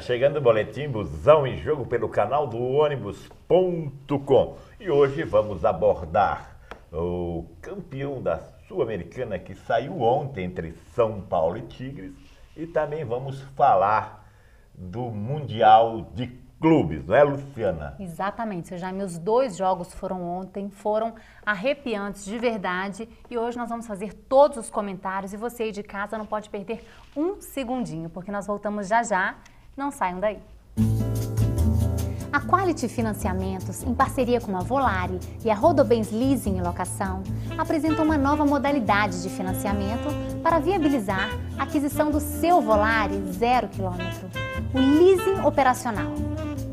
chegando o boletim Busão em Jogo pelo canal do ônibus.com. E hoje vamos abordar o campeão da Sul-Americana que saiu ontem entre São Paulo e Tigres. E também vamos falar do Mundial de Clubes, não é, Luciana? Exatamente, seu Jaime. Os dois jogos foram ontem, foram arrepiantes de verdade. E hoje nós vamos fazer todos os comentários e você aí de casa não pode perder um segundinho, porque nós voltamos já já. Não saiam daí. A Quality Financiamentos, em parceria com a Volare e a Rodobens Leasing e Locação, apresenta uma nova modalidade de financiamento para viabilizar a aquisição do seu Volare 0 km, o leasing operacional.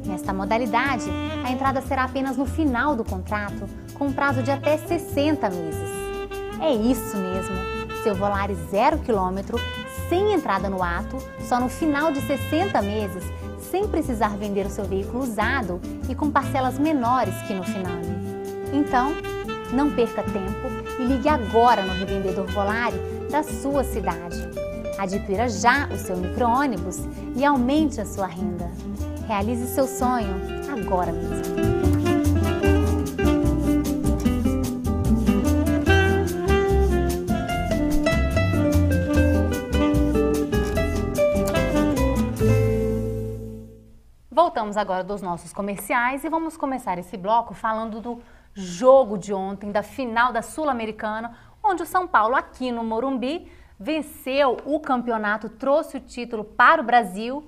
Nesta modalidade, a entrada será apenas no final do contrato, com um prazo de até 60 meses. É isso mesmo, seu Volare 0 km, sem entrada no ato, só no final de 60 meses, sem precisar vender o seu veículo usado e com parcelas menores que no final. Então, não perca tempo e ligue agora no revendedor Volare da sua cidade. Adquira já o seu micro-ônibus e aumente a sua renda. Realize seu sonho agora mesmo. Voltamos agora dos nossos comerciais e vamos começar esse bloco falando do jogo de ontem, da final da Sul-Americana, onde o São Paulo, aqui no Morumbi, venceu o campeonato, trouxe o título para o Brasil,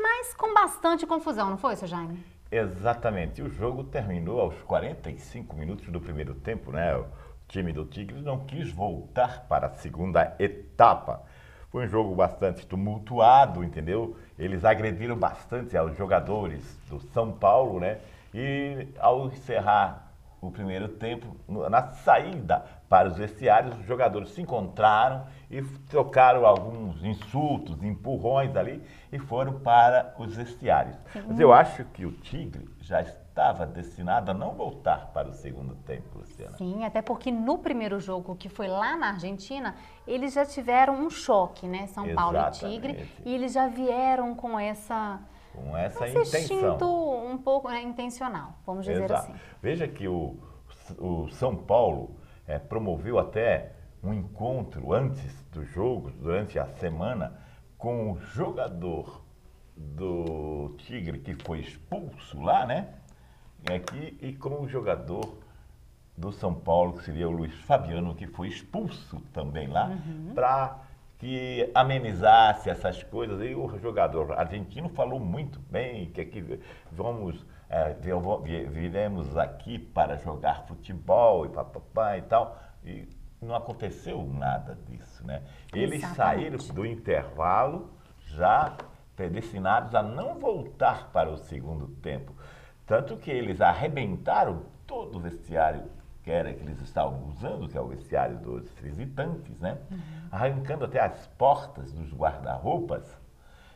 mas com bastante confusão, não foi, seu Jaime? Exatamente. O jogo terminou aos 45 minutos do primeiro tempo, né? O time do Tigres não quis voltar para a segunda etapa. Foi um jogo bastante tumultuado, entendeu? Eles agrediram bastante aos jogadores do São Paulo, né? E ao encerrar o primeiro tempo, na saída para os vestiários, os jogadores se encontraram e trocaram alguns insultos, empurrões ali e foram para os vestiários. Mas eu acho que o Tigre já estava destinado a não voltar para o segundo tempo, Luciana. Sim, até porque no primeiro jogo, que foi lá na Argentina, eles já tiveram um choque, né? São Paulo e Tigre, e eles já vieram com essa intenção. Instinto um pouco intencional, vamos dizer assim. Veja que o São Paulo promoveu até um encontro antes do jogo, durante a semana, com o jogador do Tigre que foi expulso lá, né? E com o jogador do São Paulo, que seria o Luiz Fabiano, que foi expulso também lá, para que amenizasse essas coisas. E o jogador argentino falou muito bem que aqui viremos aqui para jogar futebol e papapá e tal. E não aconteceu nada disso, né? Eles saíram do intervalo já predestinados a não voltar para o segundo tempo. Tanto que eles arrebentaram todo o vestiário que eles estavam usando, que é o vestiário dos visitantes, né? Arrancando até as portas dos guarda-roupas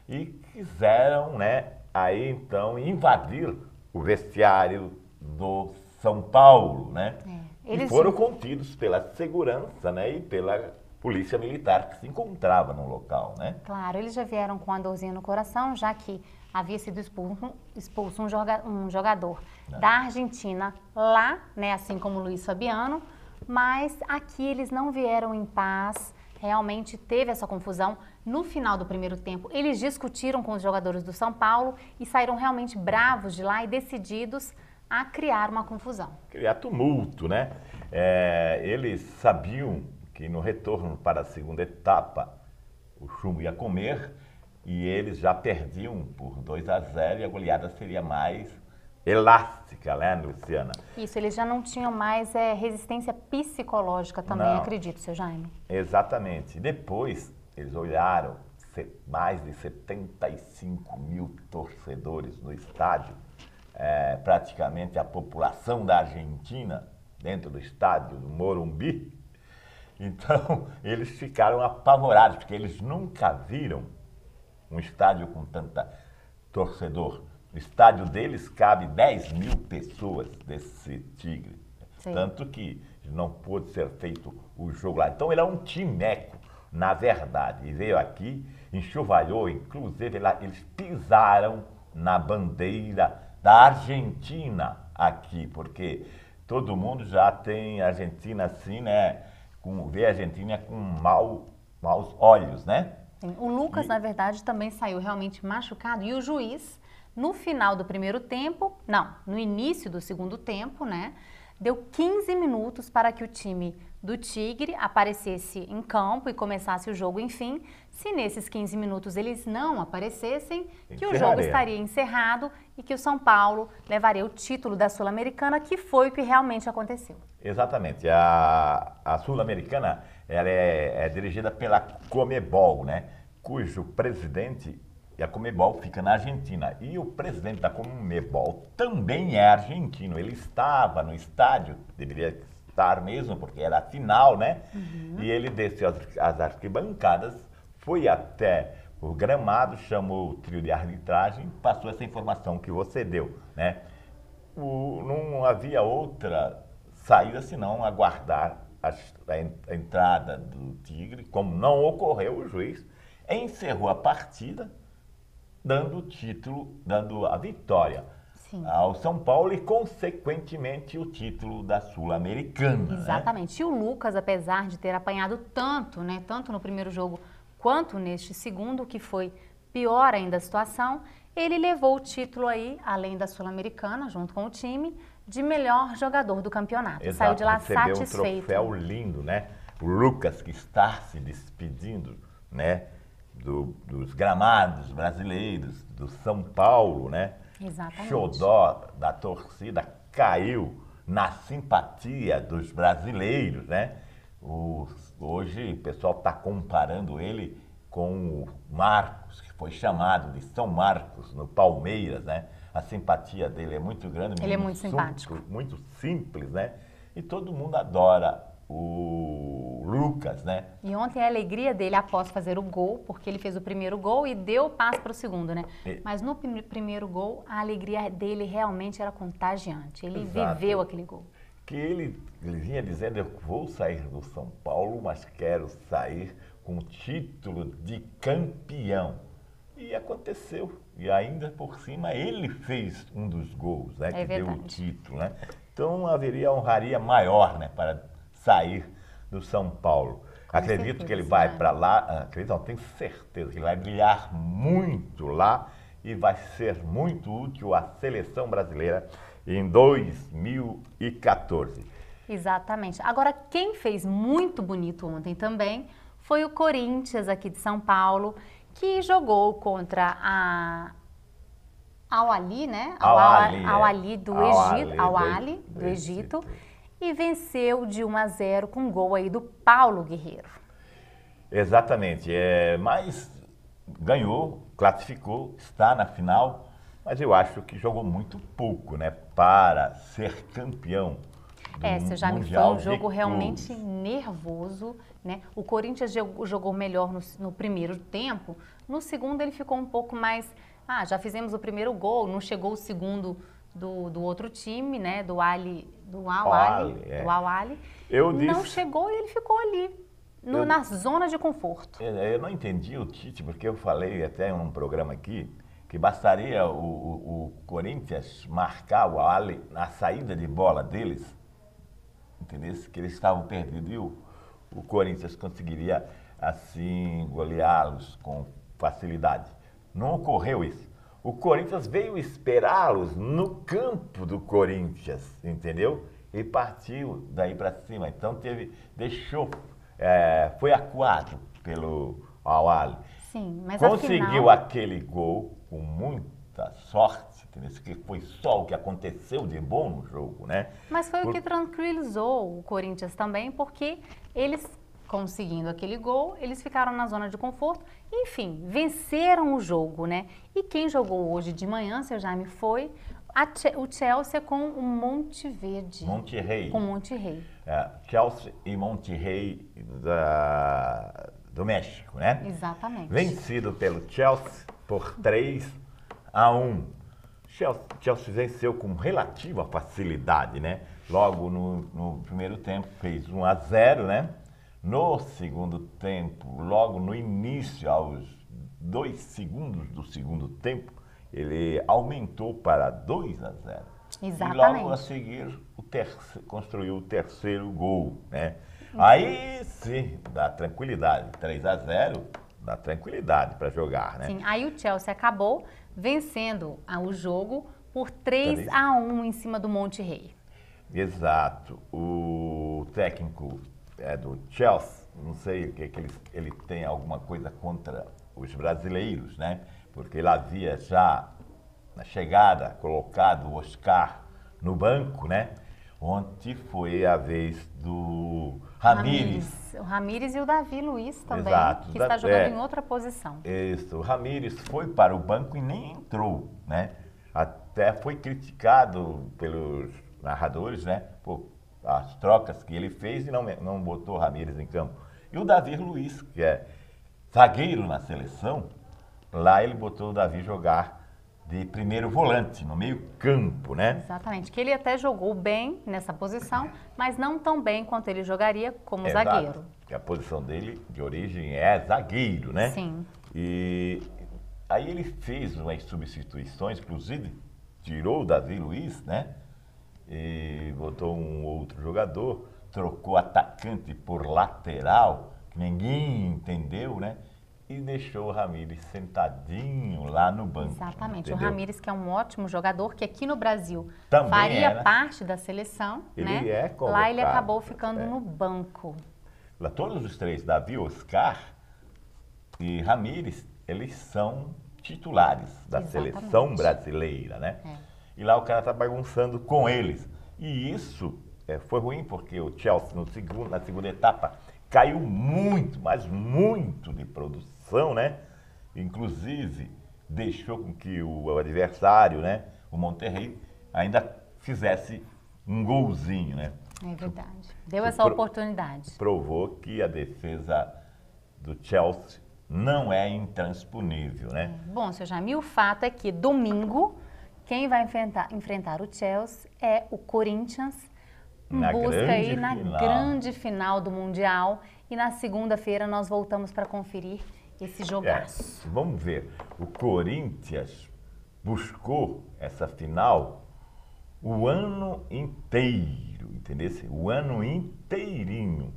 e quiseram, né, aí então invadir o vestiário do São Paulo, né? E foram contidos pela segurança, né, e pela polícia militar que se encontrava no local, né? Claro, eles já vieram com a dorzinha no coração, já que havia sido expulso um jogador da Argentina lá, né, assim como o Luiz Fabiano, mas aqui eles não vieram em paz, realmente teve essa confusão. No final do primeiro tempo, eles discutiram com os jogadores do São Paulo e saíram realmente bravos de lá e decididos a criar uma confusão. Criar tumulto, né? Eles sabiam que no retorno para a segunda etapa o chumbo ia comer e eles já perdiam por 2-0 e a goleada seria mais elástica, né, Luciana? Isso, eles já não tinham mais resistência psicológica também, não. Acredito, seu Jaime. Exatamente. Depois eles olharam mais de 75 mil torcedores no estádio, praticamente a população da Argentina dentro do estádio do Morumbi. Então, eles ficaram apavorados, porque eles nunca viram um estádio com tanta torcedor. No estádio deles cabe 10 mil pessoas desse Tigre. Sim. Tanto que não pôde ser feito o jogo lá. Então, ele é um timeco. na verdade, e veio aqui, enxovalhou, inclusive eles pisaram na bandeira da Argentina aqui, porque todo mundo já tem a Argentina assim, né? Vê a Argentina com maus olhos, né? Sim. O Lucas, na verdade, também saiu realmente machucado e o juiz, no final do primeiro tempo, não, no início do segundo tempo, né? Deu 15 minutos para que o time do Tigre aparecesse em campo e começasse o jogo, enfim. Se nesses 15 minutos eles não aparecessem, que o jogo estaria encerrado e que o São Paulo levaria o título da Sul-Americana, que foi o que realmente aconteceu. Exatamente. A Sul-Americana ela é dirigida pela Conmebol, né? Cujo presidente, e a Conmebol fica na Argentina. E o presidente da Conmebol também é argentino. Ele estava no estádio, deveria estar mesmo, porque era a final, né? E ele desceu as arquibancadas, foi até o gramado, chamou o trio de arbitragem, passou essa informação que você deu, né? Não havia outra saída senão aguardar a entrada do Tigre. Como não ocorreu, o juiz encerrou a partida, dando o título, dando a vitória ao São Paulo e, consequentemente, o título da Sul-Americana. Exatamente. Né? E o Lucas, apesar de ter apanhado tanto, né, tanto no primeiro jogo quanto neste segundo, que foi pior ainda a situação, ele levou o título aí, além da Sul-Americana, junto com o time, de melhor jogador do campeonato. Exato, saiu de lá recebeu satisfeito. Um troféu lindo, né? O Lucas, que está se despedindo, né? Dos gramados brasileiros, do São Paulo, né? Exatamente. Xodó da torcida, caiu na simpatia dos brasileiros, né? Hoje o pessoal está comparando ele com o Marcos, que foi chamado de São Marcos, no Palmeiras, né? A simpatia dele é muito grande. Ele é muito simpático. Muito simples, né? E todo mundo adora o Lucas, né? E ontem a alegria dele após fazer o gol, porque ele fez o primeiro gol e deu o passe para o segundo, né? Mas no primeiro gol, a alegria dele realmente era contagiante. Ele viveu aquele gol. Que ele vinha dizendo, eu vou sair do São Paulo, mas quero sair com o título de campeão. E aconteceu. E ainda por cima ele fez um dos gols, né? Que deu o título, né? Então haveria honraria maior, né? Para sair do São Paulo. Acredito que ele vai para lá, acredito, não, tenho certeza que ele vai brilhar muito lá e vai ser muito útil à seleção brasileira em 2014. Exatamente. Agora, quem fez muito bonito ontem também foi o Corinthians aqui de São Paulo, que jogou contra a Al-Ahly, né? Al-Ahly do Egito, Al-Ahly do Egito, e venceu de 1-0 com um gol aí do Paulo Guerreiro. Exatamente, mas ganhou, classificou, está na final, mas eu acho que jogou muito pouco, né, para ser campeão do já me foi um jogo realmente nervoso, né? O Corinthians jogou melhor no primeiro tempo, no segundo ele ficou um pouco mais, já fizemos o primeiro gol, não chegou o segundo do outro time, né, do Al-Ahly, não chegou e ele ficou ali, na zona de conforto. Eu não entendi o Tite, porque eu falei até em um programa aqui, que bastaria o Corinthians marcar o Al-Ahly na saída de bola deles, entendeu? Que eles estavam perdidos e o Corinthians conseguiria, assim, goleá-los com facilidade. Não ocorreu isso. O Corinthians veio esperá-los no campo do Corinthians, entendeu? E partiu daí para cima. Então foi acuado pelo Al-Ahly. Sim, mas conseguiu aquele gol com muita sorte, entendeu? Que foi só o que aconteceu de bom no jogo, né? Mas foi o que tranquilizou o Corinthians também, porque eles, conseguindo aquele gol, eles ficaram na zona de conforto. Enfim, venceram o jogo, né? E quem jogou hoje de manhã, seu Jaime, foi o Chelsea com o Monterrey. Com Monterrey. Chelsea e Monterrey do México, né? Exatamente. Vencido pelo Chelsea por 3-1. Chelsea venceu com relativa facilidade, né? Logo no primeiro tempo fez 1-0, né? No segundo tempo, logo no início, aos 2 segundos do segundo tempo, ele aumentou para 2-0. Exatamente. E logo a seguir construiu o terceiro gol, né? Aí sim, dá tranquilidade. 3-0 dá tranquilidade para jogar, né? Sim, aí o Chelsea acabou vencendo o jogo por 3-1 em cima do Monterrey. Exato. O técnico do Chelsea, não sei o que ele tem alguma coisa contra os brasileiros, né? Porque ele havia já, na chegada, colocado o Oscar no banco, né? Ontem foi a vez do Ramírez. O Ramírez e o Davi Luiz também, Exato. que está jogando em outra posição. Isso, o Ramírez foi para o banco e nem entrou, né? Até foi criticado pelos narradores, né? Por as trocas que ele fez e não botou o Ramírez em campo. E o Davi Luiz, que é zagueiro na seleção, lá ele botou o Davi jogar de primeiro volante, no meio campo, né? Exatamente, que ele até jogou bem nessa posição, mas não tão bem quanto ele jogaria como Exato. zagueiro. A posição dele, de origem, é zagueiro, né? Sim. E aí ele fez umas substituições, inclusive tirou o Davi Luiz, né? E botou um outro jogador, trocou atacante por lateral, que ninguém entendeu, né? E deixou o Ramírez sentadinho lá no banco. Exatamente. Entendeu? O Ramírez, que é um ótimo jogador, que aqui no Brasil Também faria parte da seleção, ele né? é convocado. Lá ele acabou ficando no banco. Lá todos os três, Davi, Oscar e Ramírez, eles são titulares da seleção brasileira, né? E lá o cara tá bagunçando com eles. E isso foi ruim, porque o Chelsea na segunda etapa caiu muito, mas muito de produção, né? Inclusive, deixou com que o adversário, né, o Monterrey, ainda fizesse um golzinho, né? É verdade. Deu essa oportunidade. Provou que a defesa do Chelsea não é intransponível, né? Bom, seu Jamil, o fato é que domingo, quem vai enfrentar o Chelsea é o Corinthians, em busca aí na grande final do Mundial. E na segunda-feira nós voltamos para conferir esse jogaço. Vamos ver. O Corinthians buscou essa final o ano inteiro, entendeu? O ano inteirinho.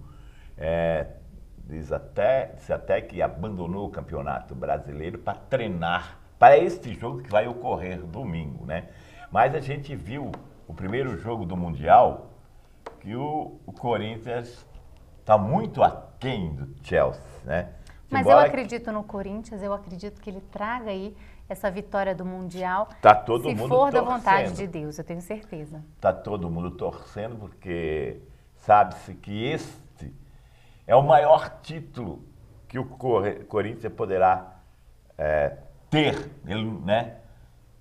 Diz até que abandonou o Campeonato Brasileiro para treinar para este jogo que vai ocorrer domingo, né? Mas a gente viu o primeiro jogo do Mundial que o Corinthians está muito aquém do Chelsea, né? Mas eu acredito no Corinthians, eu acredito que ele traga aí essa vitória do Mundial. Tá todo mundo se for torcendo. Da vontade de Deus, eu tenho certeza. Tá todo mundo torcendo porque sabe-se que este é o maior título que o Corinthians poderá ter, né?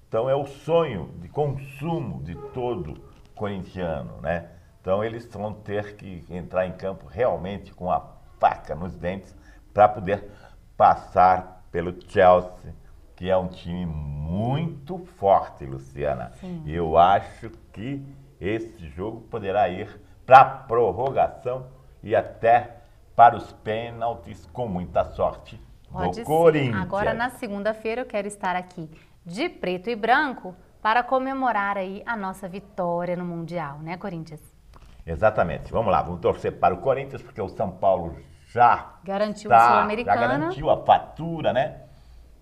Então é o sonho de consumo de todo corintiano, né? Então eles vão ter que entrar em campo realmente com a faca nos dentes para poder passar pelo Chelsea, que é um time muito forte, Luciana. Sim. E eu acho que esse jogo poderá ir para a prorrogação e até para os pênaltis com muita sorte do Corinthians. Agora, na segunda-feira, eu quero estar aqui de preto e branco para comemorar aí a nossa vitória no Mundial, né, Corinthians? Exatamente. Vamos lá, vamos torcer para o Corinthians, porque o São Paulo já garantiu a Sul-Americana. Já garantiu a fatura, né?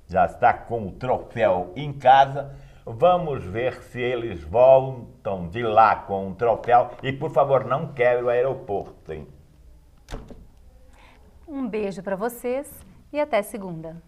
Já está com o troféu em casa. Vamos ver se eles voltam de lá com o troféu. E, por favor, não quebre o aeroporto, hein? Um beijo para vocês e até segunda.